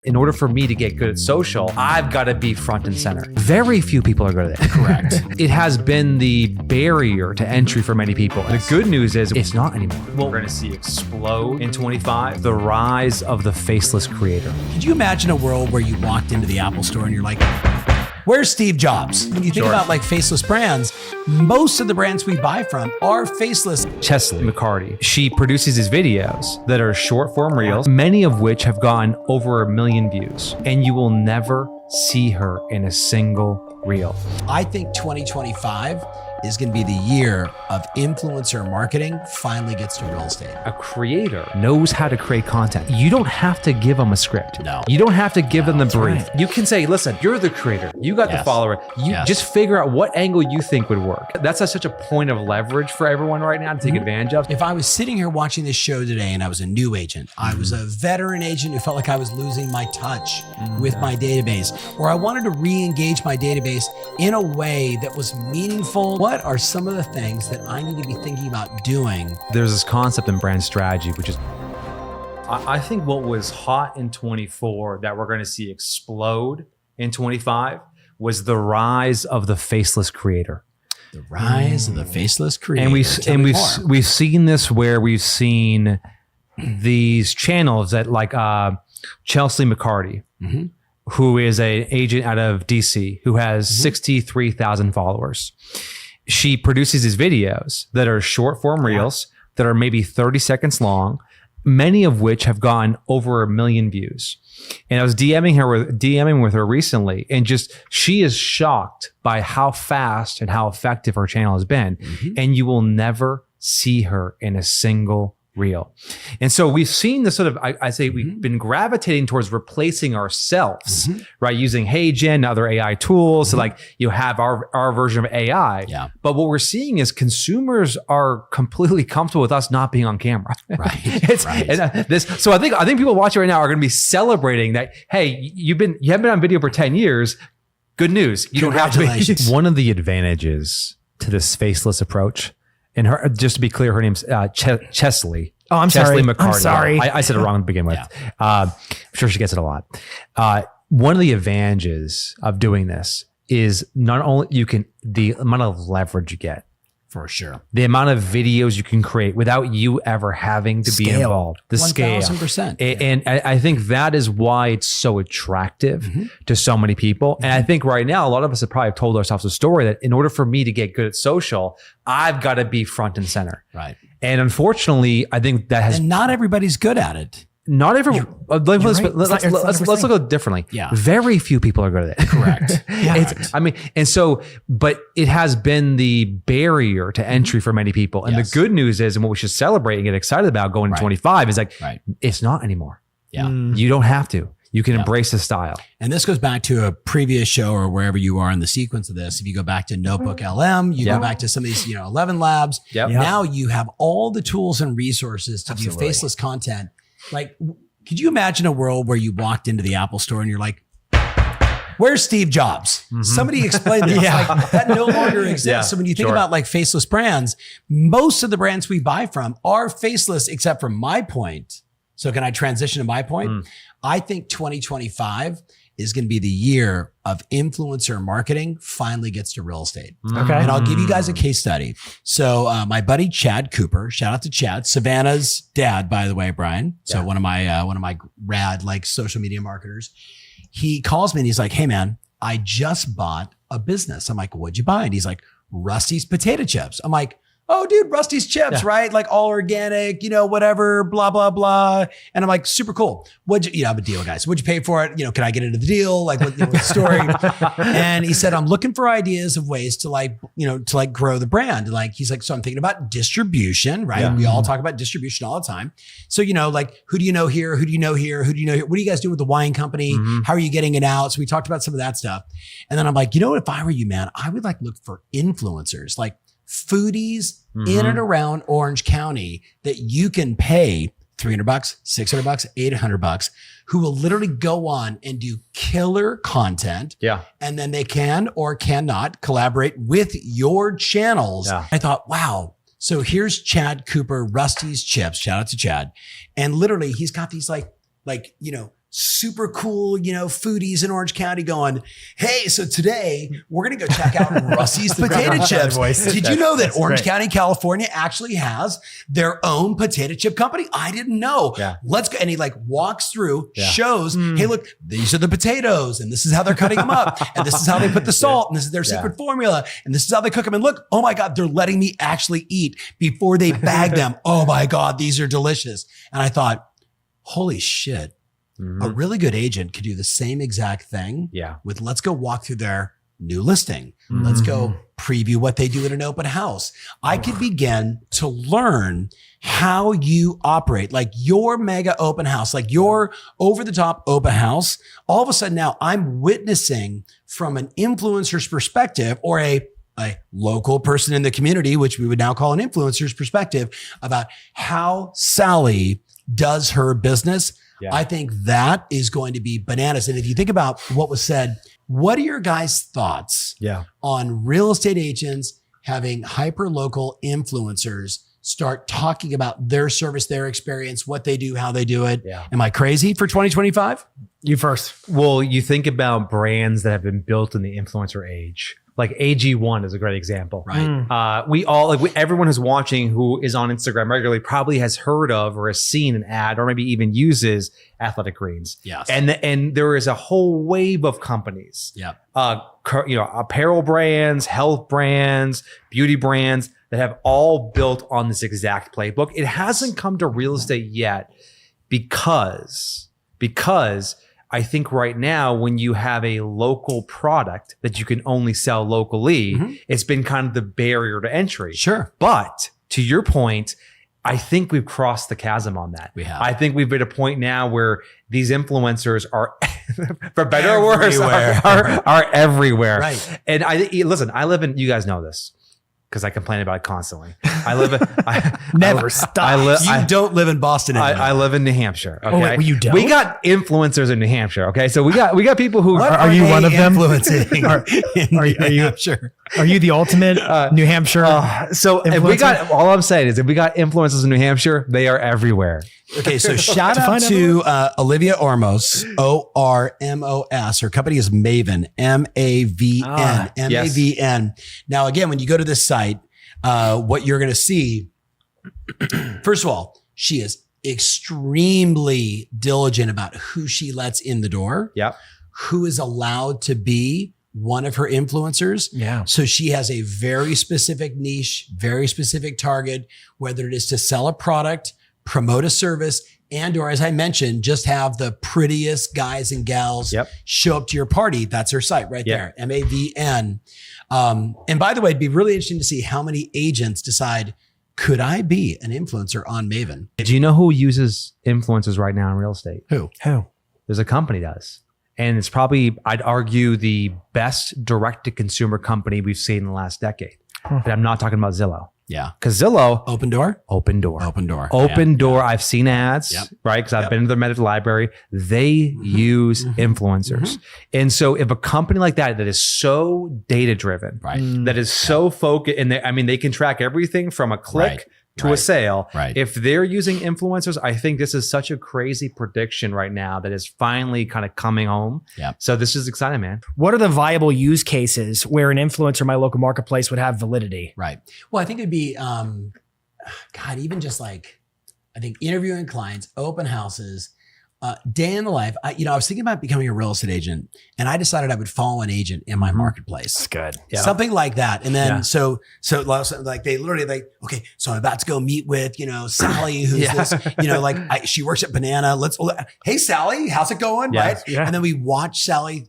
In order for me to get good at social, I've got to be front and center. Very few people are good at it. Correct. It has been the barrier to entry for many people. The good news is it's not anymore. What we're going to see explode in 25, the rise of the faceless creator. Could you imagine a world where you walked into the Apple store and you're like, where's Steve Jobs? When you think about like faceless brands, most of the brands we buy from are faceless. Chesley McCarty, she produces these videos that are short form reels, many of which have gone over 1 million views, and you will never see her in a single reel. I think 2025 is going to be the year of influencer marketing finally gets to real estate. A creator knows how to create content. You don't have to give them a script. No. You don't have to give them the brief. right. You can say, listen, you're the creator. You got the follower. You just figure out what angle you think would work. That's such a point of leverage for everyone right now to take advantage of. If I was sitting here watching this show today and I was a new agent, I was a veteran agent who felt like I was losing my touch with my database, or I wanted to re-engage my database in a way that was meaningful, what are some of the things that I need to be thinking about doing? There's this concept in brand strategy, which is, I think what was hot in 24 that we're going to see explode in 25 was the rise of the faceless creator. The rise of the faceless creator. And we've seen this where we've seen these channels that like Chesley McCarty, who is an agent out of DC who has 63,000 followers. She produces these videos that are short form reels that are maybe 30 seconds long, many of which have gone over 1 million views. And I was DMing with her recently, and just she is shocked by how fast and how effective her channel has been. And you will never see her in a single reel. And so we've seen this sort of, I say we've been gravitating towards replacing ourselves, right? Using HeyGen and other AI tools. So like you have our version of AI. But what we're seeing is consumers are completely comfortable with us not being on camera. So I think people watching right now are going to be celebrating that, hey, you haven't been on video for 10 years. Good news. You don't have to be. One of the advantages to this faceless approach, and her, just to be clear, her name's Chesley. Oh, I'm Chesley sorry. McCarty. I'm sorry. I said it wrong to begin with. I'm sure she gets it a lot. One of the advantages of doing this is not only the amount of leverage you get. For sure. The amount of videos you can create without you ever having to be involved. The 1,000%. And I think that is why it's so attractive to so many people. And I think right now, a lot of us have probably told ourselves a story that in order for me to get good at social, I've got to be front and center. Right. And unfortunately, I think that has... And not everybody's good at it. Not everyone. Let's look at it differently. Very few people are good at it. Correct. But it has been the barrier to entry for many people. And the good news is, and what we should celebrate and get excited about going to 25 is like, it's not anymore. You don't have to. You can embrace the style. And this goes back to a previous show or wherever you are in the sequence of this. If you go back to Notebook LM, you go back to some of these, 11 labs. Now you have all the tools and resources to do faceless content. Like, could you imagine a world where you walked into the Apple store and you're like, where's Steve Jobs? Somebody explain this. Like, that no longer exists. So when you think about like faceless brands, most of the brands we buy from are faceless, except for My Point. So can I transition to My Point? I think 2025 is going to be the year of influencer marketing finally gets to real estate. Okay. And I'll give you guys a case study. So my buddy Chad Cooper, shout out to Chad, Savannah's dad, by the way, Brian. So one of my rad like social media marketers. He calls me and he's like, hey man, I just bought a business. I'm like, what'd you buy? And he's like, Rusty's potato chips. I'm like, oh, dude, Rusty's chips, right? Like all organic, whatever, blah, blah, blah. And I'm like, super cool. I'm a deal, guys. What'd you pay for it? Can I get into the deal? Like, what's the story? And he said, I'm looking for ideas of ways to grow the brand. Like, he's like, so I'm thinking about distribution, right? We all talk about distribution all the time. So, like, who do you know here? Who do you know here? Who do you know here? What do you guys do with the wine company? How are you getting it out? So we talked about some of that stuff. And then I'm like, if I were you, man, I would like look for influencers, like foodies in and around Orange County that you can pay $300, $600, $800, who will literally go on and do killer content. And then they can or cannot collaborate with your channels. I thought, wow. So here's Chad Cooper, Rusty's Chips. Shout out to Chad. And literally he's got these like super cool, foodies in Orange County going, hey, so today we're going to go check out Rusty's potato chips. Did you know that Orange County, California actually has their own potato chip company? I didn't know. Yeah. Let's go. And he like walks through, shows, hey, look, these are the potatoes and this is how they're cutting them up. And this is how they put the salt and this is their secret formula. And this is how they cook them. And look, oh my God, they're letting me actually eat before they bag them. Oh my God, these are delicious. And I thought, holy shit. A really good agent could do the same exact thing with let's go walk through their new listing. Let's go preview what they do at an open house. I could begin to learn how you operate, like your mega open house, like your over the top open house. All of a sudden now I'm witnessing from an influencer's perspective or a local person in the community, which we would now call an influencer's perspective about how Sally does her business. Yeah. I think that is going to be bananas. And if you think about what was said, what are your guys' thoughts on real estate agents having hyperlocal influencers start talking about their service, their experience, what they do, how they do it? Yeah. Am I crazy for 2025? You first. Well, you think about brands that have been built in the influencer age. Like AG1 is a great example. Right. Everyone who's watching who is on Instagram regularly probably has heard of or has seen an ad or maybe even uses Athletic Greens. Yes. And there is a whole wave of companies. Yeah. Apparel brands, health brands, beauty brands that have all built on this exact playbook. It hasn't come to real estate yet because I think right now, when you have a local product that you can only sell locally, it's been kind of the barrier to entry. Sure. But to your point, I think we've crossed the chasm on that. We have. I think we've been at a point now where these influencers are, for better or worse, are everywhere. Right. And I live in, you guys know this, because I complain about it constantly. Never stop. You don't live in Boston anymore. I live in New Hampshire. Okay? Oh, wait, you don't? We got influencers in New Hampshire. Okay, so we got people who are you one of them? Influencing are you sure? Are you the ultimate New Hampshire? So if we got, all I'm saying is if we got influencers in New Hampshire, they are everywhere. Okay, so shout out to Olivia Ormos, Ormos. Her company is Maven, Mavn, Mavn. Now, again, when you go to this site, what you're going to see, first of all, she is extremely diligent about who she lets in the door, who is allowed to be one of her influencers. Yeah. So she has a very specific niche, very specific target, whether it is to sell a product, promote a service, and or as I mentioned, just have the prettiest guys and gals show up to your party. That's her site right there, Mavn. And by the way, it'd be really interesting to see how many agents decide, could I be an influencer on Maven? Do you know who uses influencers right now in real estate? Who? There's a company that does. And it's probably, I'd argue, the best direct-to-consumer company we've seen in the last decade. And I'm not talking about Zillow. Yeah. Because Zillow. Open door. I've seen ads, right? Because I've been to their medical library. They use influencers. And so if a company like that is so data-driven, that is so focused, and they can track everything from a click to a sale. Right. If they're using influencers, I think this is such a crazy prediction right now that is finally kind of coming home. Yeah. So this is exciting, man. What are the viable use cases where an influencer in my local marketplace would have validity? Right. Well, I think it'd be, even just like, I think interviewing clients, open houses, day in the life. I was thinking about becoming a real estate agent, and I decided I would follow an agent in my marketplace. That's good. Yeah. Something like that. And then, so like they literally okay, so I'm about to go meet with, Sally, who's this, she works at Banana. Hey, Sally, how's it going? Yeah. Right. Yeah. And then we watch Sally,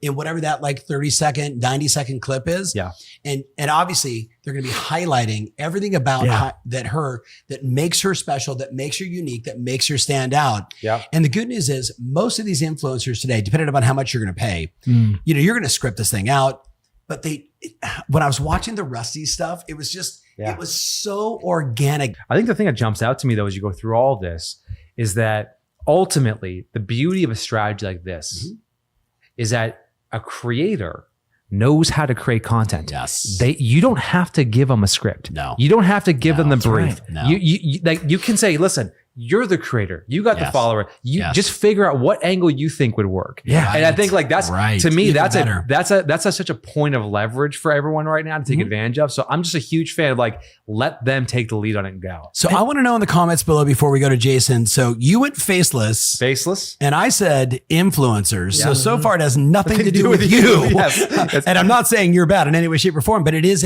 in whatever that like 30-second, 90-second clip is. Yeah. And obviously they're going to be highlighting everything about that makes her special, that makes her unique, that makes her stand out. Yeah. And the good news is most of these influencers today, depending upon how much you're going to pay, you're going to script this thing out. But when I was watching the Rusty stuff, it was just, it was so organic. I think the thing that jumps out to me though, as you go through all this, is that ultimately the beauty of a strategy like this is that a creator knows how to create content. Yes. You don't have to give them a script. No. You don't have to give them the brief. Right. No. You can say, listen, You're the creator. You got the Yes. follower. You Yes. just figure out what angle you think would work. Yeah. And I think like that's Right. to me, Even that's better. such a point of leverage for everyone right now to take advantage of. So I'm just a huge fan of like, let them take the lead on it and go. So I want to know in the comments below before we go to Jason. So you went faceless. Faceless. And I said influencers. Yeah. So far it has nothing to do with you. Yes. And I'm not saying you're bad in any way, shape, or form, but it is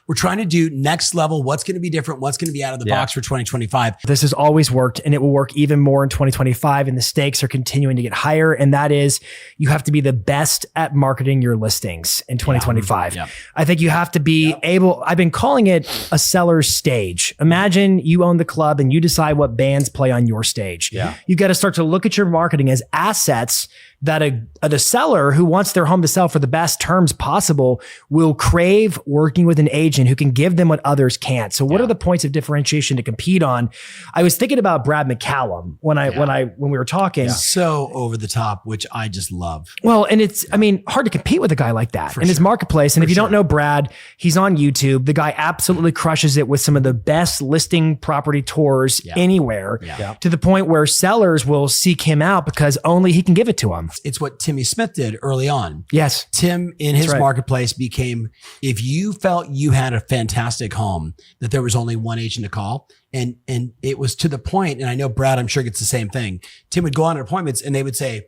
we're trying to do next level. What's going to be different? What's going to be out of the box for 2025? This has always worked and it will work even more in 2025. And the stakes are continuing to get higher. And that is you have to be the best at marketing your listings in 2025. Yeah. I think you have to be able, I've been calling it a seller's stage. Imagine you own the club and you decide what bands play on your stage. Yeah. You got to start to look at your marketing as assets that a seller who wants their home to sell for the best terms possible will crave working with an agent who can give them what others can't. So what are the points of differentiation to compete on? I was thinking about Brad McCallum when we were talking. So over the top, which I just love. Well, and it's, I mean, hard to compete with a guy like that in his marketplace. And if you don't know Brad, he's on YouTube. The guy absolutely crushes it with some of the best listing property tours anywhere to the point where sellers will seek him out because only he can give it to them. It's what Timmy Smith did early on. Yes. Tim in his right. marketplace became, if you felt you had a fantastic home, that there was only one agent to call. And it was to the point, and I know Brad, I'm sure gets the same thing. Tim would go on appointments and they would say,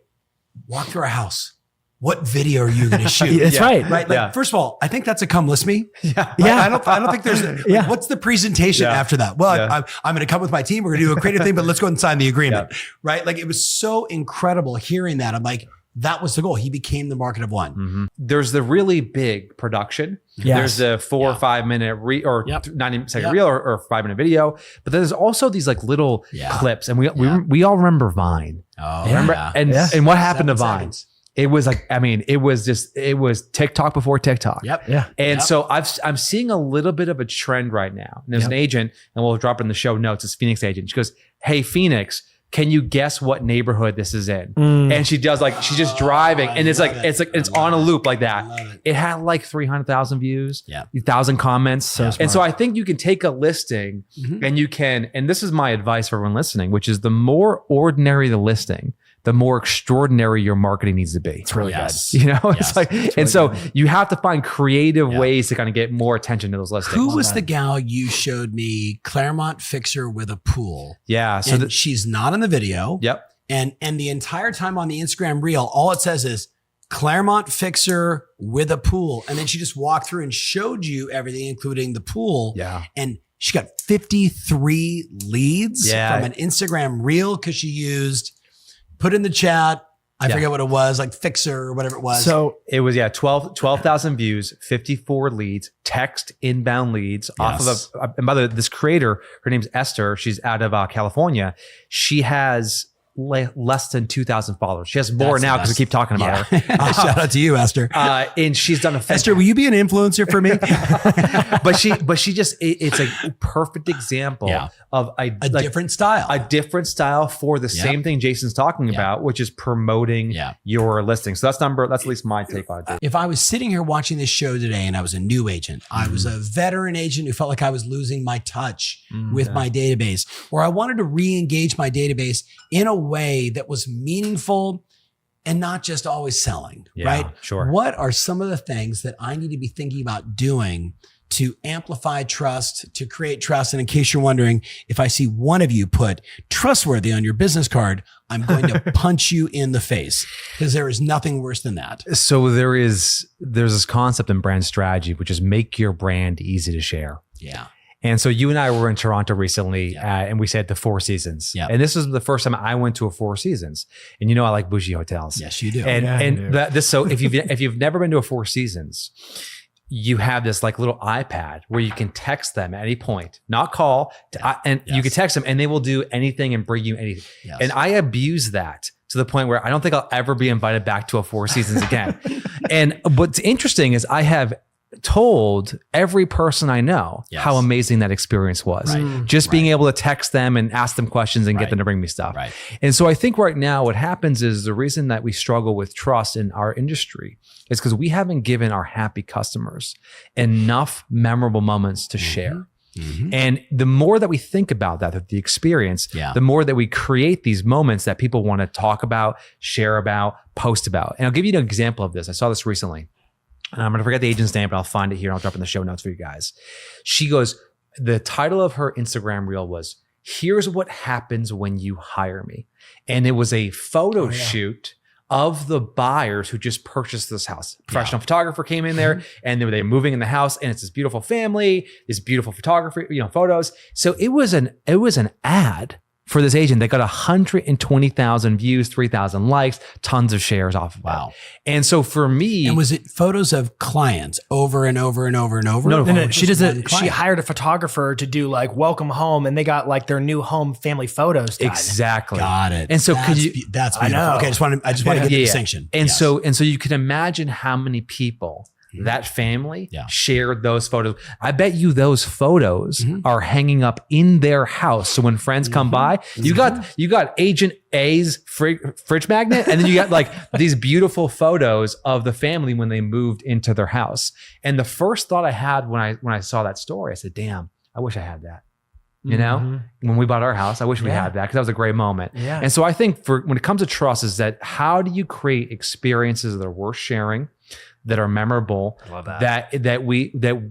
walk through our house. What video are you going to shoot? That's right. Right. Like, first of all, I think that's a come list me. Yeah. I don't think there's, what's the presentation after that? Well, I'm going to come with my team. We're going to do a creative thing, but let's go and sign the agreement. Right. Like it was so incredible hearing that. I'm like, that was the goal. He became the market of one. Mm-hmm. There's the really big production. Yes. There's a 4 or 5 minute or 90-second reel or 5-minute video. But there's also these like little clips. And we all remember Vine. Oh, remember? And what happened to 7 Vine? seconds. It was like, I mean, it was TikTok before TikTok. Yep. Yeah. And so I'm seeing a little bit of a trend right now. And there's an agent, and we'll drop it in the show notes. It's Phoenix agent. She goes, "Hey, Phoenix, can you guess what neighborhood this is in?" And she does like, she's just driving and it's on a loop like that. It had like 300,000 views, 1,000 comments. So I think you can take a listing and you can, and this is my advice for everyone listening, which is the more ordinary the listing, the more extraordinary your marketing needs to be. It's really good. You know, it's like, and so you have to find creative ways to kind of get more attention to those listings. Who was the gal you showed me? Claremont fixer with a pool. Yeah. So she's not in the video. Yep. And the entire time on the Instagram reel, all it says is Claremont fixer with a pool. And then she just walked through and showed you everything, including the pool. Yeah. And she got 53 leads Yeah. from an Instagram reel because she used, put in the chat, I forget what it was, like fixer or whatever it was. So it was 12,000 views, 54 leads, text inbound leads off of and by the way, this creator, her name's Esther. She's out of California. She has less than 2,000 followers. She has more now because we keep talking about her. Shout out to you, Esther. And she's done a Esther, will you be an influencer for me? but she just, it's a perfect example of a different style. For the same thing Jason's talking about, which is promoting your listing. So that's at least my take on it. If I was sitting here watching this show today and I was a new agent, I was a veteran agent who felt like I was losing my touch with my database, or I wanted to re-engage my database in a way that was meaningful and not just always selling, right? Sure. What are some of the things that I need to be thinking about doing to amplify trust, to create trust? And in case you're wondering, if I see one of you put trustworthy on your business card, I'm going to punch you in the face, because there is nothing worse than that. So there's this concept in brand strategy, which is make your brand easy to share. Yeah. And so you and I were in Toronto recently, and we said the Four Seasons. Yeah. And this was the first time I went to a Four Seasons. And you know I like bougie hotels. Yes, you do. So if you've never been to a Four Seasons, you have this like little iPad where you can text them at any point, not call, you can text them and they will do anything and bring you anything. Yes. And I abuse that to the point where I don't think I'll ever be invited back to a Four Seasons again. And what's interesting is I have told every person I know how amazing that experience was. Just being able to text them and ask them questions and get them to bring me stuff. And so I think right now what happens is the reason that we struggle with trust in our industry is because we haven't given our happy customers enough memorable moments to share. And the more that we think about that, the experience, the more that we create these moments that people want to talk about, share about, post about. And I'll give you an example of this. I saw this recently. And I'm going to forget the agent's name, but I'll find it here and I'll drop it in the show notes for you guys. She goes, the title of her Instagram reel was, "Here's what happens when you hire me." And it was a photo shoot of the buyers who just purchased this house. Professional photographer came in there and they were moving in the house, and it's this beautiful family, this beautiful photography, photos. So it was an ad for this agent that got 120,000 views, 3,000 likes, tons of shares off of it. And so for me, and was it photos of clients over and over and over and over? No. She hired a photographer to do like welcome home, and they got like their new home family photos done. Exactly. Got it. And so that's beautiful. Okay, I just want to get the distinction. And so you can imagine how many people that family shared those photos. I bet you those photos are hanging up in their house. So when friends come by, you got Agent A's fridge magnet, and then you got like these beautiful photos of the family when they moved into their house. And the first thought I had when I saw that story, I said, "Damn, I wish I had that." When we bought our house, I wish we had that, because that was a great moment. And so I think when it comes to trust, is that how do you create experiences that are worth sharing, that are memorable, that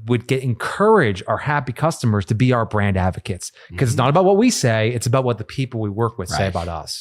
would encourage our happy customers to be our brand advocates, because it's not about what we say, it's about what the people we work with say about us.